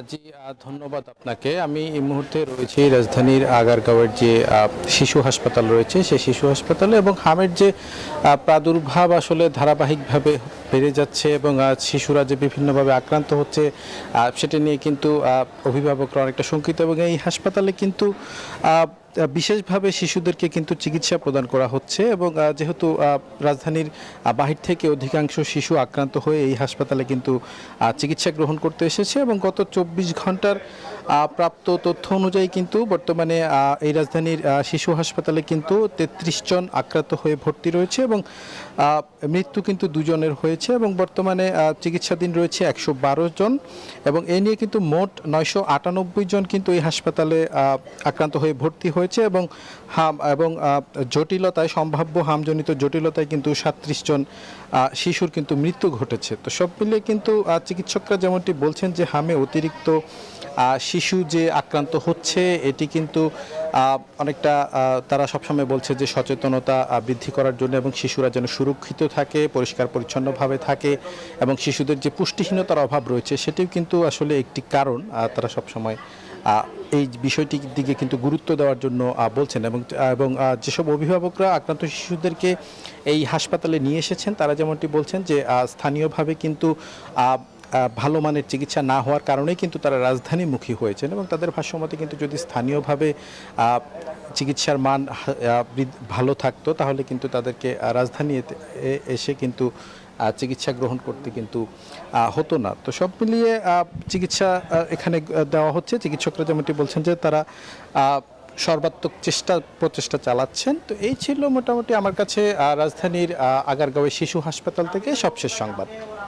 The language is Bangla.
জি, ধন্যবাদ আপনাকে। আমি এই মুহূর্তে রয়েছি রাজধানীর আগারগাঁওয়ের যে শিশু হাসপাতাল রয়েছে, সেই শিশু হাসপাতালে এবং হামের যে প্রাদুর্ভাব আসলে ধারাবাহিকভাবে বেড়ে যাচ্ছে এবং শিশুরা যে বিভিন্নভাবে আক্রান্ত হচ্ছে, সেটা নিয়ে কিন্তু অভিভাবকরা অনেকটা শঙ্কিত এবং এই হাসপাতালে কিন্তু বিশেষভাবে শিশুদেরকে কিন্তু চিকিৎসা প্রদান করা হচ্ছে এবং যেহেতু রাজধানীর বাহির থেকে অধিকাংশ শিশু আক্রান্ত হয়ে এই হাসপাতালে কিন্তু চিকিৎসা গ্রহণ করতে এসেছে এবং গত 24 ঘন্টার প্রাপ্ত তথ্য অনুযায়ী কিন্তু বর্তমানে এই রাজধানীর শিশু হাসপাতালে কিন্তু 33 জন আক্রান্ত হয়ে ভর্তি রয়েছে এবং মৃত্যু কিন্তু দুজনের হয়েছে এবং বর্তমানে চিকিৎসাধীন রয়েছে 112 জন এবং এ নিয়ে কিন্তু মোট 998 জন কিন্তু এই হাসপাতালে আক্রান্ত হয়ে ভর্তি হয়েছে এবং হাম এবং জটিলতায় সম্ভাব্য হামজনিত জটিলতায় কিন্তু 37 জন শিশুর কিন্তু মৃত্যু ঘটেছে। তো সব মিলিয়ে কিন্তু চিকিৎসকরা যেমনটি বলছেন যে হামে অতিরিক্ত শিশু যে আক্রান্ত হচ্ছে এটি কিন্তু অনেকটা তারা সবসময় বলছে যে সচেতনতা বৃদ্ধি করার জন্য এবং শিশুরা যেন সুরক্ষিত থাকে, পরিষ্কার পরিচ্ছন্নভাবে থাকে এবং শিশুদের যে পুষ্টিহীনতার অভাব রয়েছে সেটিও কিন্তু আসলে একটি কারণ। তারা সবসময় এই বিষয়টির দিকে কিন্তু গুরুত্ব দেওয়ার জন্য বলছেন এবং এবং যেসব অভিভাবকরা আক্রান্ত শিশুদেরকে এই হাসপাতালে নিয়ে এসেছেন তারা যেমনটি বলছেন যে স্থানীয়ভাবে কিন্তু ভালো মানের চিকিৎসা না হওয়ার কারণেই কিন্তু তারা রাজধানীমুখী হয়েছেন এবং তাদের ভাষ্যমতে কিন্তু যদি স্থানীয়ভাবে চিকিৎসার মান ভালো থাকতো তাহলে কিন্তু তাদেরকে রাজধানী এসে কিন্তু চিকিৎসা গ্রহণ করতে কিন্তু হতো না। তো সব মিলিয়ে চিকিৎসা এখানে দেওয়া হচ্ছে। চিকিৎসকরা যেমনটি বলছেন যে তারা সর্বাত্মক প্রচেষ্টা চালাচ্ছেন। তো এই ছিল মোটামুটি আমার কাছে রাজধানীর আগারগাঁওয়ের শিশু হাসপাতাল থেকে সবশেষ সংবাদ।